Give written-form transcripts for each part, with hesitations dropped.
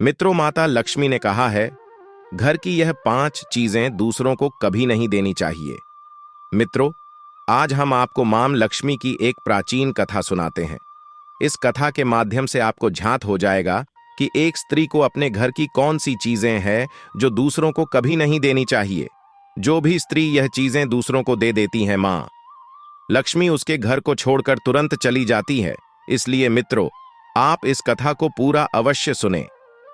मित्रों, माता लक्ष्मी ने कहा है, घर की यह 5 चीजें दूसरों को कभी नहीं देनी चाहिए। मित्रों, आज हम आपको मां लक्ष्मी की एक प्राचीन कथा सुनाते हैं। इस कथा के माध्यम से आपको झांत हो जाएगा कि एक स्त्री को अपने घर की कौन सी चीजें हैं जो दूसरों को कभी नहीं देनी चाहिए। जो भी स्त्री यह चीजें दूसरों को दे देती है, मां लक्ष्मी उसके घर को छोड़कर तुरंत चली जाती है। इसलिए मित्रों, आप इस कथा को पूरा अवश्य सुने,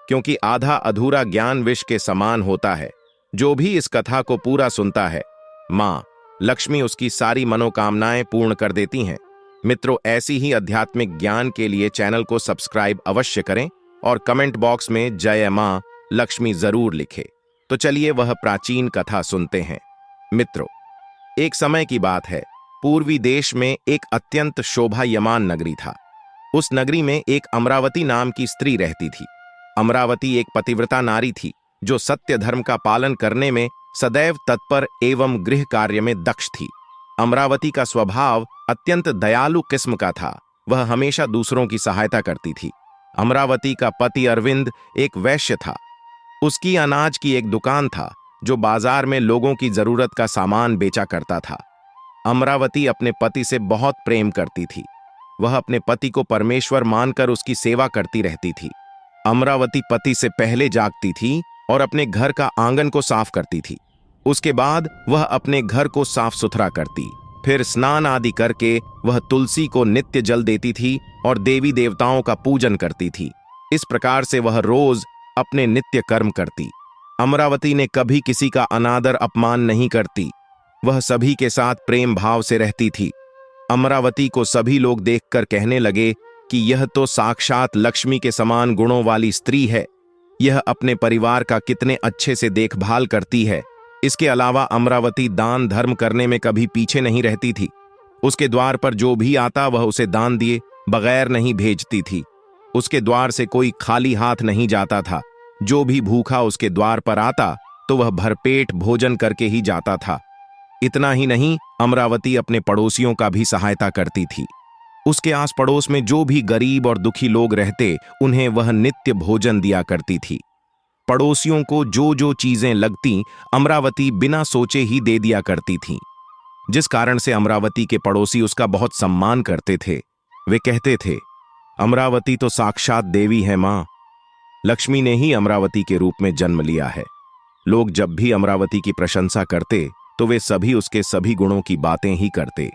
क्योंकि आधा अधूरा ज्ञान विष के समान होता है। जो भी इस कथा को पूरा सुनता है, मां लक्ष्मी उसकी सारी मनोकामनाएं पूर्ण कर देती हैं। मित्रों, ऐसी ही आध्यात्मिक ज्ञान के लिए चैनल को सब्सक्राइब अवश्य करें और कमेंट बॉक्स में जय मां लक्ष्मी जरूर लिखें। तो चलिए वह प्राचीन कथा सुनते हैं। मित्रों, एक समय की बात है। पूर्वी देश में एक अत्यंत शोभायमान नगरी था। उस नगरी में एक अमरावती नाम की स्त्री रहती थी। अमरावती एक पतिव्रता नारी थी जो सत्य धर्म का पालन करने में सदैव तत्पर एवं गृह कार्य में दक्ष थी। अमरावती का स्वभाव अत्यंत दयालु किस्म का था। वह हमेशा दूसरों की सहायता करती थी। अमरावती का पति अरविंद एक वैश्य था। उसकी अनाज की एक दुकान था जो बाजार में लोगों की जरूरत का सामान बेचा करता था। अमरावती अपने पति से बहुत प्रेम करती थी। वह अपने पति को परमेश्वर मानकर उसकी सेवा करती रहती थी। अमरावती पति से पहले जागती थी और अपने घर का आंगन को साफ करती थी। उसके बाद वह अपने घर को साफ सुथरा करती। फिर स्नान आदि करके वह तुलसी को नित्य जल देती थी और देवी देवताओं का पूजन करती थी। इस प्रकार से वह रोज अपने नित्य कर्म करती। अमरावती ने कभी किसी का अनादर अपमान नहीं करती। वह सभी के साथ प्रेम भाव से रहती थी। अमरावती को सभी लोग देखकर कहने लगे कि यह तो साक्षात लक्ष्मी के समान गुणों वाली स्त्री है। यह अपने परिवार का कितने अच्छे से देखभाल करती है। इसके अलावा अमरावती दान धर्म करने में कभी पीछे नहीं रहती थी। उसके द्वार पर जो भी आता वह उसे दान दिए बगैर नहीं भेजती थी। उसके द्वार से कोई खाली हाथ नहीं जाता था। जो भी भूखा उसके द्वार पर आता तो वह भरपेट भोजन करके ही जाता था। इतना ही नहीं, अमरावती अपने पड़ोसियों का भी सहायता करती थी। उसके आस पड़ोस में जो भी गरीब और दुखी लोग रहते, उन्हें वह नित्य भोजन दिया करती थी। पड़ोसियों को जो जो चीजें लगती, अमरावती बिना सोचे ही दे दिया करती थी, जिस कारण से अमरावती के पड़ोसी उसका बहुत सम्मान करते थे। वे कहते थे, अमरावती तो साक्षात देवी है मां। लक्ष्मी ने ही अमरावती के रूप में जन्म लिया है। लोग जब भी अमरावती की प्रशंसा करते तो वे सभी उसके सभी गुणों की बातें ही करते।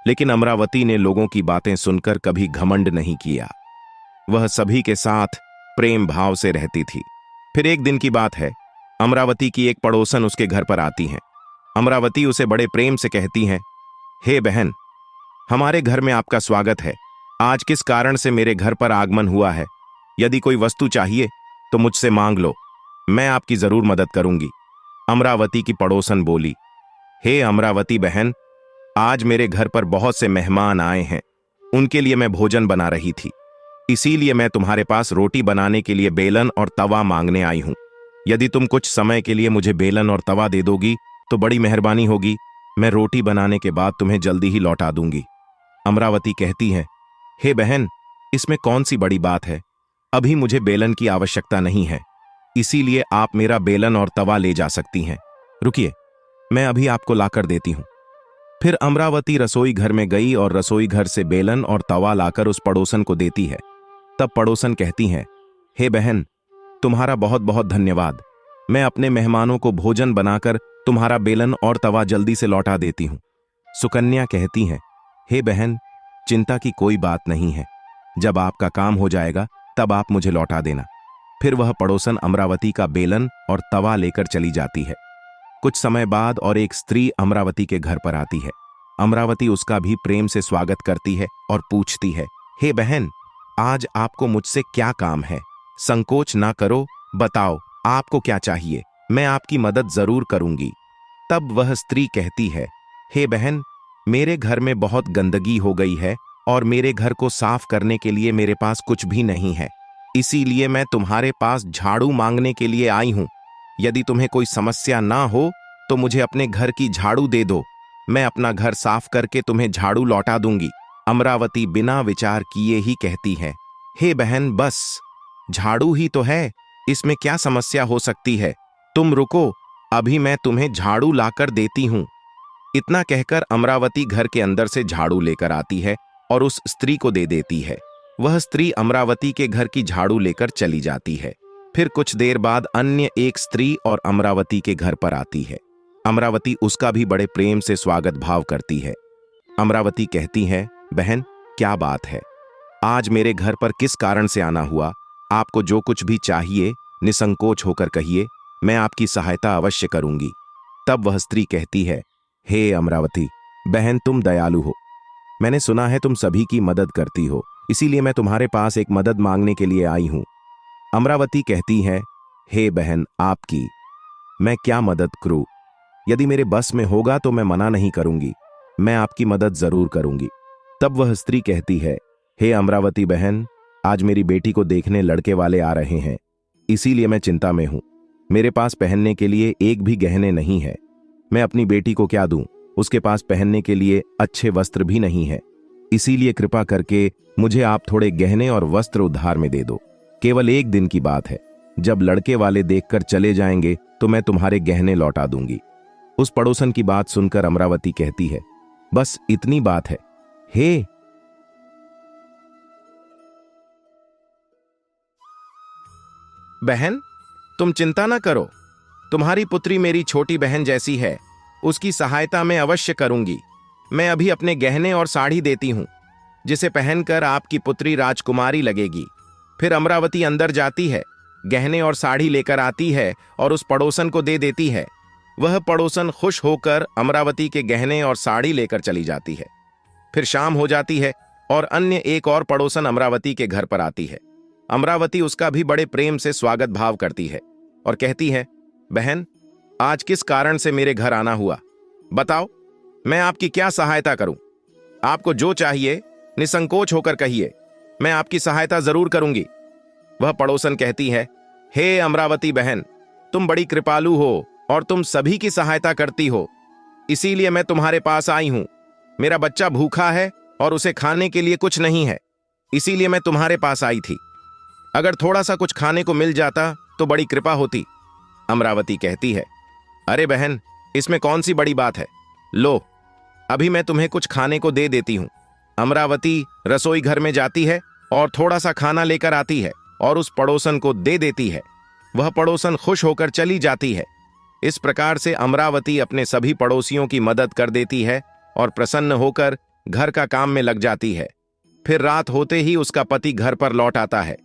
लेकिन अमरावती ने लोगों की बातें सुनकर कभी घमंड नहीं किया। वह सभी के साथ प्रेम भाव से रहती थी। फिर एक दिन की बात है, अमरावती की एक पड़ोसन उसके घर पर आती हैं। अमरावती उसे बड़े प्रेम से कहती हैं, हे बहन, हमारे घर में आपका स्वागत है। आज किस कारण से मेरे घर पर आगमन हुआ है? यदि कोई वस्तु चाहिए तो मुझसे मांग लो, मैं आपकी जरूर मदद करूंगी। अमरावती की पड़ोसन बोली, हे अमरावती बहन, आज मेरे घर पर बहुत से मेहमान आए हैं। उनके लिए मैं भोजन बना रही थी, इसीलिए मैं तुम्हारे पास रोटी बनाने के लिए बेलन और तवा मांगने आई हूं। यदि तुम कुछ समय के लिए मुझे बेलन और तवा दे दोगी तो बड़ी मेहरबानी होगी। मैं रोटी बनाने के बाद तुम्हें जल्दी ही लौटा दूंगी। अमरावती कहती है, हे बहन, इसमें कौन सी बड़ी बात है? अभी मुझे बेलन की आवश्यकता नहीं है, इसीलिए आप मेरा बेलन और तवा ले जा सकती हैं। रुकिए, मैं अभी आपको लाकर देती हूं। फिर अमरावती रसोई घर में गई और रसोई घर से बेलन और तवा लाकर उस पड़ोसन को देती है। तब पड़ोसन कहती है, हे बहन, तुम्हारा बहुत बहुत धन्यवाद। मैं अपने मेहमानों को भोजन बनाकर तुम्हारा बेलन और तवा जल्दी से लौटा देती हूं। सुकन्या कहती है, हे बहन, चिंता की कोई बात नहीं है। जब आपका काम हो जाएगा तब आप मुझे लौटा देना। फिर वह पड़ोसन अमरावती का बेलन और तवा लेकर चली जाती है। कुछ समय बाद और एक स्त्री अमरावती के घर पर आती है। अमरावती उसका भी प्रेम से स्वागत करती है और पूछती है, हे बहन, आज आपको मुझसे क्या काम है? संकोच ना करो, बताओ आपको क्या चाहिए, मैं आपकी मदद जरूर करूंगी। तब वह स्त्री कहती है, हे बहन, मेरे घर में बहुत गंदगी हो गई है और मेरे घर को साफ करने के लिए मेरे पास कुछ भी नहीं है। इसीलिए मैं तुम्हारे पास झाड़ू मांगने के लिए आई हूं। यदि तुम्हें कोई समस्या ना हो तो मुझे अपने घर की झाड़ू दे दो। मैं अपना घर साफ करके तुम्हें झाड़ू लौटा दूंगी। अमरावती बिना विचार किए ही कहती है, हे बहन, बस झाड़ू ही तो है, इसमें क्या समस्या हो सकती है? तुम रुको, अभी मैं तुम्हें झाड़ू लाकर देती हूं। इतना कहकर अमरावती घर के अंदर से झाड़ू लेकर आती है और उस स्त्री को दे देती है। वह स्त्री अमरावती के घर की झाड़ू लेकर चली जाती है। फिर कुछ देर बाद अन्य एक स्त्री और अमरावती के घर पर आती है। अमरावती उसका भी बड़े प्रेम से स्वागत भाव करती है। अमरावती कहती है, बहन, क्या बात है? आज मेरे घर पर किस कारण से आना हुआ? आपको जो कुछ भी चाहिए निसंकोच होकर कहिए, मैं आपकी सहायता अवश्य करूंगी। तब वह स्त्री कहती है, हे अमरावती बहन, तुम दयालु हो। मैंने सुना है तुम सभी की मदद करती हो, इसीलिए मैं तुम्हारे पास एक मदद मांगने के लिए आई हूं। अमरावती कहती है, हे बहन, आपकी मैं क्या मदद करूं? यदि मेरे बस में होगा तो मैं मना नहीं करूंगी, मैं आपकी मदद जरूर करूंगी। तब वह स्त्री कहती है, हे अमरावती बहन, आज मेरी बेटी को देखने लड़के वाले आ रहे हैं, इसीलिए मैं चिंता में हूं। मेरे पास पहनने के लिए एक भी गहने नहीं है। मैं अपनी बेटी को क्या दूं? उसके पास पहनने के लिए अच्छे वस्त्र भी नहीं है। इसीलिए कृपा करके मुझे आप थोड़े गहने और वस्त्र उधार में दे दो। केवल एक दिन की बात है, जब लड़के वाले देखकर चले जाएंगे तो मैं तुम्हारे गहने लौटा दूंगी। उस पड़ोसन की बात सुनकर अमरावती कहती है, बस इतनी बात है? हे बहन, तुम चिंता न करो, तुम्हारी पुत्री मेरी छोटी बहन जैसी है, उसकी सहायता मैं अवश्य करूंगी। मैं अभी अपने गहने और साड़ी देती हूं, जिसे पहनकर आपकी पुत्री राजकुमारी लगेगी। फिर अमरावती अंदर जाती है, गहने और साड़ी लेकर आती है और उस पड़ोसन को दे देती है। वह पड़ोसन खुश होकर अमरावती के गहने और साड़ी लेकर चली जाती है। फिर शाम हो जाती है और अन्य एक और पड़ोसन अमरावती के घर पर आती है। अमरावती उसका भी बड़े प्रेम से स्वागत भाव करती है और कहती है, बहन, आज किस कारण से मेरे घर आना हुआ? बताओ, मैं आपकी क्या सहायता करूं? आपको जो चाहिए निसंकोच होकर कहिए, मैं आपकी सहायता जरूर करूंगी। वह पड़ोसन कहती है, हे अमरावती बहन, तुम बड़ी कृपालु हो और तुम सभी की सहायता करती हो, इसीलिए मैं तुम्हारे पास आई हूं। मेरा बच्चा भूखा है और उसे खाने के लिए कुछ नहीं है, इसीलिए मैं तुम्हारे पास आई थी। अगर थोड़ा सा कुछ खाने को मिल जाता तो बड़ी कृपा होती। अमरावती कहती है, अरे बहन, इसमें कौन सी बड़ी बात है? लो, अभी मैं तुम्हें कुछ खाने को दे देती हूं। अमरावती रसोई घर में जाती है और थोड़ा सा खाना लेकर आती है और उस पड़ोसन को दे देती है। वह पड़ोसन खुश होकर चली जाती है। इस प्रकार से अमरावती अपने सभी पड़ोसियों की मदद कर देती है और प्रसन्न होकर घर का काम में लग जाती है। फिर रात होते ही उसका पति घर पर लौट आता है।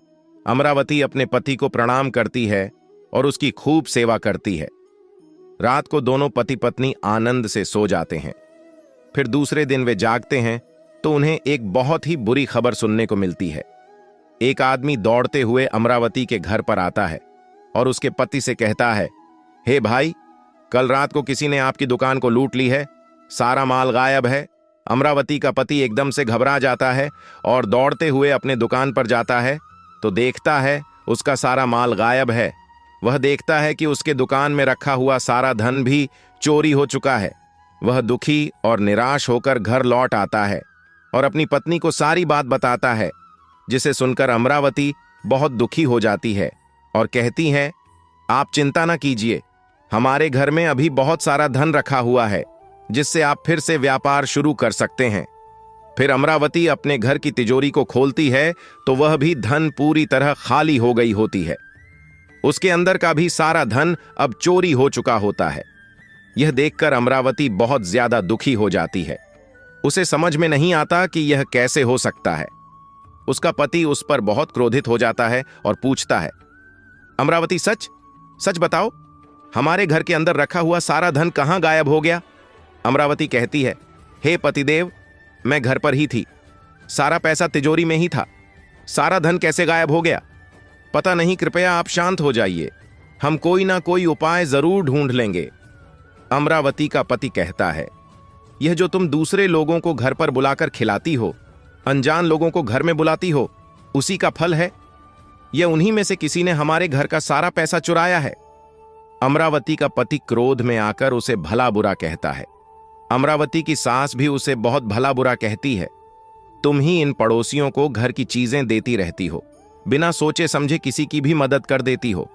अमरावती अपने पति को प्रणाम करती है और उसकी खूब सेवा करती है। रात को दोनों पति पत्नी आनंद से सो जाते हैं। फिर दूसरे दिन वे जागते हैं तो उन्हें एक बहुत ही बुरी खबर सुनने को मिलती है। एक आदमी दौड़ते हुए अमरावती के घर पर आता है और उसके पति से कहता है, हे भाई, कल रात को किसी ने आपकी दुकान को लूट ली है, सारा माल गायब है। अमरावती का पति एकदम से घबरा जाता है और दौड़ते हुए अपने दुकान पर जाता है तो देखता है उसका सारा माल गायब है। वह देखता है कि उसके दुकान में रखा हुआ सारा धन भी चोरी हो चुका है। वह दुखी और निराश होकर घर लौट आता है और अपनी पत्नी को सारी बात बताता है, जिसे सुनकर अमरावती बहुत दुखी हो जाती है और कहती है, आप चिंता न कीजिए, हमारे घर में अभी बहुत सारा धन रखा हुआ है, जिससे आप फिर से व्यापार शुरू कर सकते हैं। फिर अमरावती अपने घर की तिजोरी को खोलती है तो वह भी धन पूरी तरह खाली हो गई होती है। उसके अंदर का भी सारा धन अब चोरी हो चुका होता है। यह देखकर अमरावती बहुत ज्यादा दुखी हो जाती है। उसे समझ में नहीं आता कि यह कैसे हो सकता है। उसका पति उस पर बहुत क्रोधित हो जाता है और पूछता है, अमरावती, सच सच बताओ, हमारे घर के अंदर रखा हुआ सारा धन कहां गायब हो गया? अमरावती कहती है, हे पतिदेव, मैं घर पर ही थी, सारा पैसा तिजोरी में ही था, सारा धन कैसे गायब हो गया? पता नहीं, कृपया आप शांत हो जाइए, हम कोई ना कोई उपाय जरूर ढूंढ लेंगे। अमरावती का पति कहता है, यह जो तुम दूसरे लोगों को घर पर बुलाकर खिलाती हो, अनजान लोगों को घर में बुलाती हो, उसी का फल है। यह उन्हीं में से किसी ने हमारे घर का सारा पैसा चुराया है। अमरावती का पति क्रोध में आकर उसे भला बुरा कहता है। अमरावती की सास भी उसे बहुत भला बुरा कहती है, तुम ही इन पड़ोसियों को घर की चीजें देती रहती हो, बिना सोचे समझे किसी की भी मदद कर देती हो।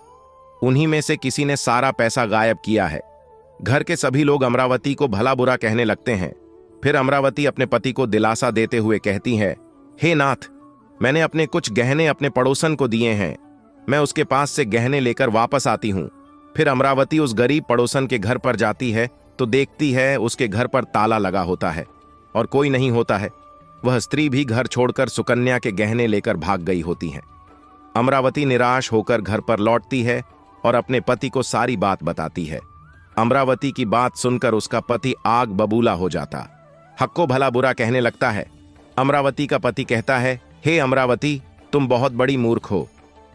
उन्हीं में से किसी ने सारा पैसा गायब किया है। घर के सभी लोग अमरावती को भला बुरा कहने लगते हैं। फिर अमरावती अपने पति को दिलासा देते हुए कहती है, हे नाथ, मैंने अपने कुछ गहने अपने पड़ोसन को दिए हैं। मैं उसके पास से गहने लेकर वापस आती हूं। फिर अमरावती उस गरीब पड़ोसन के घर पर जाती है तो देखती है उसके घर पर ताला लगा होता है और कोई नहीं होता है। वह स्त्री भी घर छोड़कर सुकन्या के गहने लेकर भाग गई होती है। अमरावती निराश होकर घर पर लौटती है और अपने पति को सारी बात बताती है। अमरावती की बात सुनकर उसका पति आग बबूला हो जाता, हक्को भला बुरा कहने लगता है। अमरावती का पति कहता है, हे अमरावती, तुम बहुत बड़ी मूर्ख हो।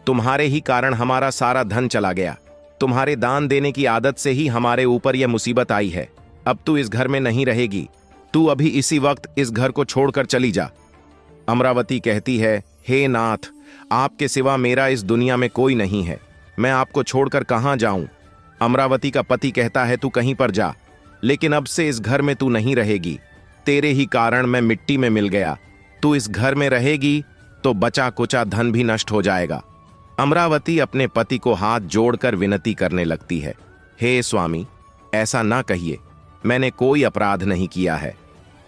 तुम्हारे ही कारण हमारा सारा धन चला गया। तुम्हारे दान देने की आदत से ही हमारे ऊपर यह मुसीबत आई है। अब तू इस घर में नहीं रहेगी। तू अभी इसी वक्त इस घर को छोड़कर चली जा। अमरावती कहती है, हे नाथ, आपके सिवा मेरा इस दुनिया में कोई नहीं है। मैं आपको छोड़कर कहां जाऊं। अमरावती का पति कहता है, तू कहीं पर जा, लेकिन अब से इस घर में तू नहीं रहेगी। तेरे ही कारण मैं मिट्टी में मिल गया। तू इस घर में रहेगी तो बचा कुचा धन भी नष्ट हो जाएगा। अमरावती अपने पति को हाथ जोड़कर विनती करने लगती है, हे स्वामी, ऐसा ना कहिए। मैंने कोई अपराध नहीं किया है।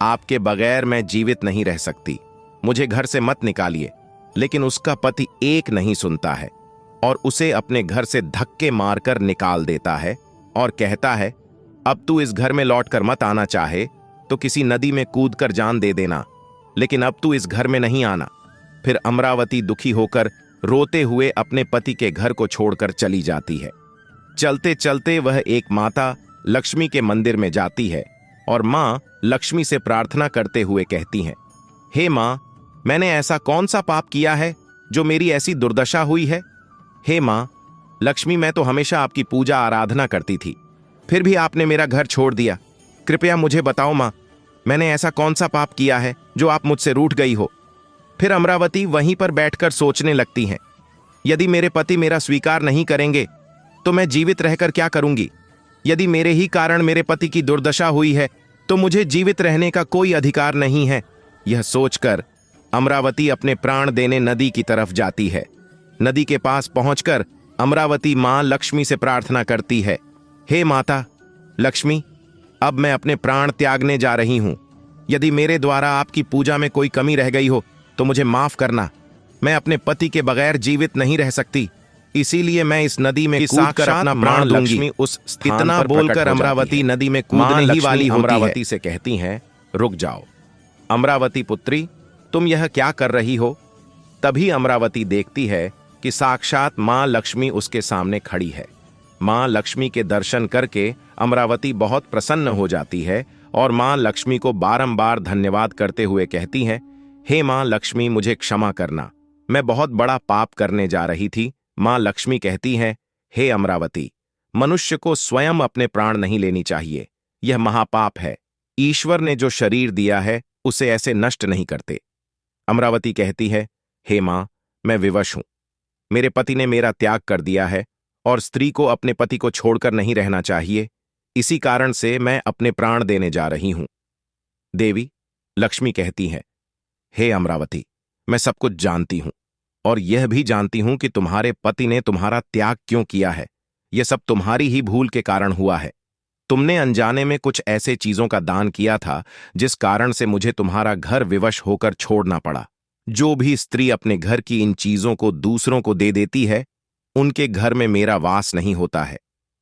आपके बगैर मैं जीवित नहीं रह सकती। मुझे घर से मत निकालिए। लेकिन उसका पति एक नहीं सुनता है और उसे अपने घर से धक्के मारकर निकाल देता है और कहता है, अब तू इस घर में लौटकर मत आना चाहे तो किसी नदी में कूदकर जान दे देना, लेकिन अब तू इस घर में नहीं आना। फिर अमरावती दुखी होकर रोते हुए अपने पति के घर को छोड़कर चली जाती है। चलते चलते वह एक माता लक्ष्मी के मंदिर में जाती है और मां लक्ष्मी से प्रार्थना करते हुए कहती हैं, हे मां, मैंने ऐसा कौन सा पाप किया है जो मेरी ऐसी दुर्दशा हुई है। हे मां लक्ष्मी, मैं तो हमेशा आपकी पूजा आराधना करती थी, फिर भी आपने मेरा घर छोड़ दिया। कृपया मुझे बताओ मां, मैंने ऐसा कौन सा पाप किया है जो आप मुझसे रूठ गई हो। फिर अमरावती वहीं पर बैठकर सोचने लगती हैं, यदि मेरे पति मेरा स्वीकार नहीं करेंगे तो मैं जीवित रहकर क्या करूंगी। यदि मेरे ही कारण मेरे पति की दुर्दशा हुई है तो मुझे जीवित रहने का कोई अधिकार नहीं है। यह सोचकर अमरावती अपने प्राण देने नदी की तरफ जाती है। नदी के पास पहुंचकर अमरावती मां लक्ष्मी से प्रार्थना करती है, हे माता लक्ष्मी, अब मैं अपने प्राण त्यागने जा रही हूं। यदि मेरे द्वारा आपकी पूजा में कोई कमी रह गई हो तो मुझे माफ करना। मैं अपने पति के बगैर जीवित नहीं रह सकती, इसीलिए मैं इस नदी में कूदकर अपना प्राण दूंगी। उस इतना बोलकर अमरावती नदी में कूदने ही वाली अमरावती से कहती हैं, रुक जाओ अमरावती पुत्री, तुम यह क्या कर रही हो। तभी अमरावती देखती है कि साक्षात मां लक्ष्मी उसके सामने खड़ी है। मां लक्ष्मी के दर्शन करके अमरावती बहुत प्रसन्न हो जाती है और मां लक्ष्मी को बारंबार धन्यवाद करते हुए कहती हैं, हे मां लक्ष्मी, मुझे क्षमा करना, मैं बहुत बड़ा पाप करने जा रही थी। मां लक्ष्मी कहती हैं, हे अमरावती, मनुष्य को स्वयं अपने प्राण नहीं लेनी चाहिए, यह महापाप है। ईश्वर ने जो शरीर दिया है उसे ऐसे नष्ट नहीं करते। अमरावती कहती है, हे मां, मैं विवश हूं। मेरे पति ने मेरा त्याग कर दिया है और स्त्री को अपने पति को छोड़कर नहीं रहना चाहिए, इसी कारण से मैं अपने प्राण देने जा रही हूं। देवी लक्ष्मी कहती है, हे अमरावती, मैं सब कुछ जानती हूं और यह भी जानती हूं कि तुम्हारे पति ने तुम्हारा त्याग क्यों किया है। यह सब तुम्हारी ही भूल के कारण हुआ है। तुमने अनजाने में कुछ ऐसे चीजों का दान किया था जिस कारण से मुझे तुम्हारा घर विवश होकर छोड़ना पड़ा। जो भी स्त्री अपने घर की इन चीजों को दूसरों को दे देती है, उनके घर में मेरा वास नहीं होता है।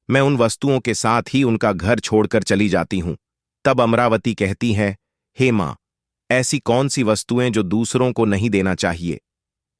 मैं उन वस्तुओं के साथ ही उनका घर छोड़कर चली जाती हूं। तब अमरावती कहती है, हे मां, ऐसी कौन सी वस्तुएं जो दूसरों को नहीं देना चाहिए,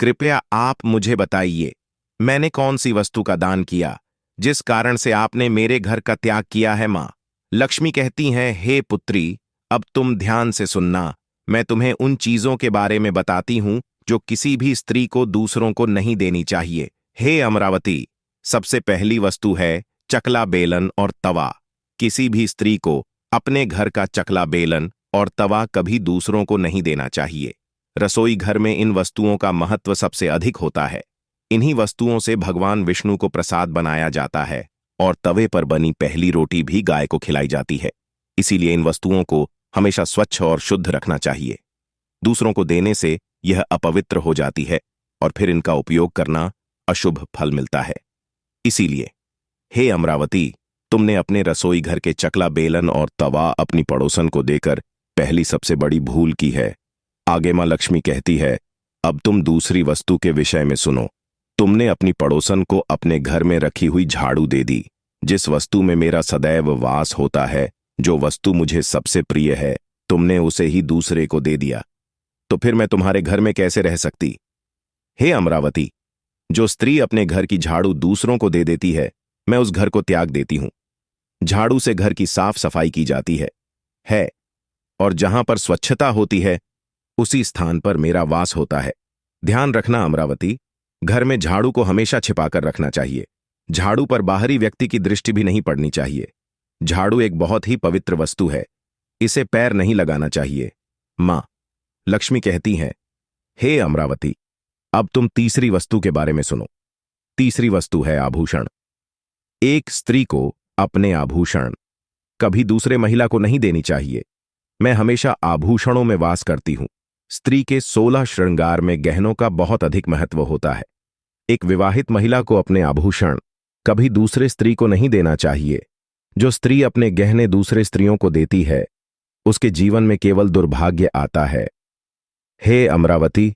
कृपया आप मुझे बताइए। मैंने कौन सी वस्तु का दान किया जिस कारण से आपने मेरे घर का त्याग किया है। मां लक्ष्मी कहती हैं, हे पुत्री, अब तुम ध्यान से सुनना। मैं तुम्हें उन चीजों के बारे में बताती हूं जो किसी भी स्त्री को दूसरों को नहीं देनी चाहिए। हे अमरावती, सबसे पहली वस्तु है चकला बेलन और तवा। किसी भी स्त्री को अपने घर का चकला बेलन और तवा कभी दूसरों को नहीं देना चाहिए। रसोई घर में इन वस्तुओं का महत्व सबसे अधिक होता है। इन्हीं वस्तुओं से भगवान विष्णु को प्रसाद बनाया जाता है और तवे पर बनी पहली रोटी भी गाय को खिलाई जाती है। इसीलिए इन वस्तुओं को हमेशा स्वच्छ और शुद्ध रखना चाहिए। दूसरों को देने से यह अपवित्र हो जाती है और फिर इनका उपयोग करना अशुभ फल मिलता है। इसीलिए हे अमरावती, तुमने अपने रसोई घर के चकला बेलन और तवा अपनी पड़ोसन को देकर पहली सबसे बड़ी भूल की है। आगे मां लक्ष्मी कहती है, अब तुम दूसरी वस्तु के विषय में सुनो। तुमने अपनी पड़ोसन को अपने घर में रखी हुई झाड़ू दे दी। जिस वस्तु में मेरा सदैव वास होता है, जो वस्तु मुझे सबसे प्रिय है, तुमने उसे ही दूसरे को दे दिया। तो फिर मैं तुम्हारे घर में कैसे रह सकती? हे अमरावती, जो स्त्री अपने घर की झाड़ू दूसरों को दे देती है, मैं उस घर को त्याग देती हूं। झाड़ू से घर की साफ सफाई की जाती है और जहां पर स्वच्छता होती है उसी स्थान पर मेरा वास होता है। ध्यान रखना अमरावती, घर में झाड़ू को हमेशा छिपाकर रखना चाहिए। झाड़ू पर बाहरी व्यक्ति की दृष्टि भी नहीं पड़नी चाहिए। झाड़ू एक बहुत ही पवित्र वस्तु है, इसे पैर नहीं लगाना चाहिए। मां लक्ष्मी कहती हैं, हे अमरावती, अब तुम तीसरी वस्तु के बारे में सुनो। तीसरी वस्तु है आभूषण। एक स्त्री को अपने आभूषण कभी दूसरे महिला को नहीं देनी चाहिए। मैं हमेशा आभूषणों में वास करती हूं। स्त्री के 16 श्रृंगार में गहनों का बहुत अधिक महत्व होता है। एक विवाहित महिला को अपने आभूषण कभी दूसरे स्त्री को नहीं देना चाहिए। जो स्त्री अपने गहने दूसरे स्त्रियों को देती है, उसके जीवन में केवल दुर्भाग्य आता है। हे अमरावती,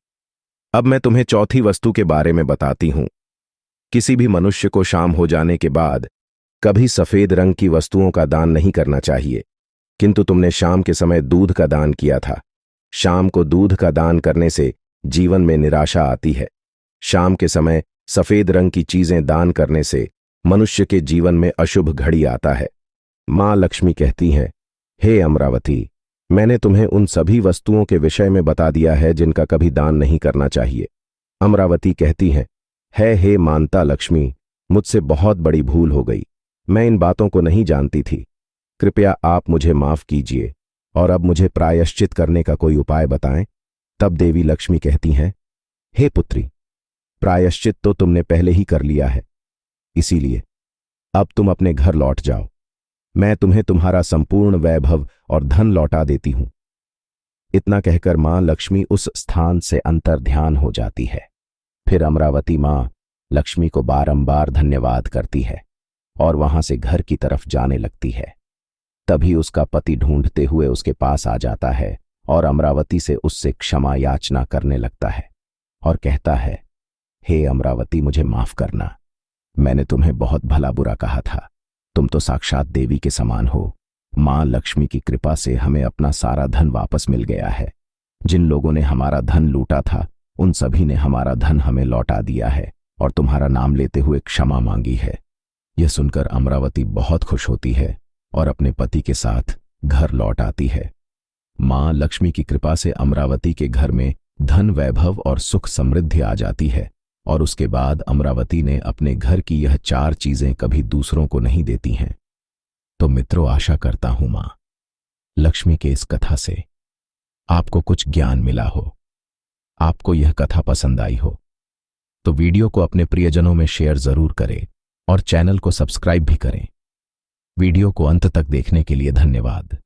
अब मैं तुम्हें चौथी वस्तु के बारे में बताती हूं। किसी भी मनुष्य को शाम हो जाने के बाद कभी सफेद रंग की वस्तुओं का दान नहीं करना चाहिए, किंतु तुमने शाम के समय दूध का दान किया था। शाम को दूध का दान करने से जीवन में निराशा आती है। शाम के समय सफेद रंग की चीजें दान करने से मनुष्य के जीवन में अशुभ घड़ी आता है। मां लक्ष्मी कहती हैं, हे अमरावती, मैंने तुम्हें उन सभी वस्तुओं के विषय में बता दिया है जिनका कभी दान नहीं करना चाहिए। अमरावती कहती हैं, हे मानता लक्ष्मी, मुझसे बहुत बड़ी भूल हो गई। मैं इन बातों को नहीं जानती थी। कृपया आप मुझे माफ कीजिए और अब मुझे प्रायश्चित करने का कोई उपाय बताएं। तब देवी लक्ष्मी कहती हैं, हे पुत्री, प्रायश्चित तो तुमने पहले ही कर लिया है, इसीलिए अब तुम अपने घर लौट जाओ। मैं तुम्हें तुम्हारा संपूर्ण वैभव और धन लौटा देती हूं। इतना कहकर मां लक्ष्मी उस स्थान से अंतर्ध्यान हो जाती है। फिर अमरावती मां लक्ष्मी को बारंबार धन्यवाद करती है और वहां से घर की तरफ जाने लगती है। तभी उसका पति ढूंढते हुए उसके पास आ जाता है और अमरावती से उससे क्षमा याचना करने लगता है और कहता है, हे अमरावती, मुझे माफ करना। मैंने तुम्हें बहुत भला बुरा कहा था। तुम तो साक्षात देवी के समान हो। मां लक्ष्मी की कृपा से हमें अपना सारा धन वापस मिल गया है। जिन लोगों ने हमारा धन लूटा था, उन सभी ने हमारा धन हमें लौटा दिया है और तुम्हारा नाम लेते हुए क्षमा मांगी है। यह सुनकर अमरावती बहुत खुश होती है और अपने पति के साथ घर लौट आती है। मां लक्ष्मी की कृपा से अमरावती के घर में धन, वैभव और सुख समृद्धि आ जाती है और उसके बाद अमरावती ने अपने घर की यह 4 चीजें कभी दूसरों को नहीं देती हैं। तो मित्रों, आशा करता हूं मां लक्ष्मी के इस कथा से आपको कुछ ज्ञान मिला हो। आपको यह कथा पसंद आई हो तो वीडियो को अपने प्रियजनों में शेयर जरूर करें और चैनल को सब्सक्राइब भी करें। वीडियो को अंत तक देखने के लिए धन्यवाद।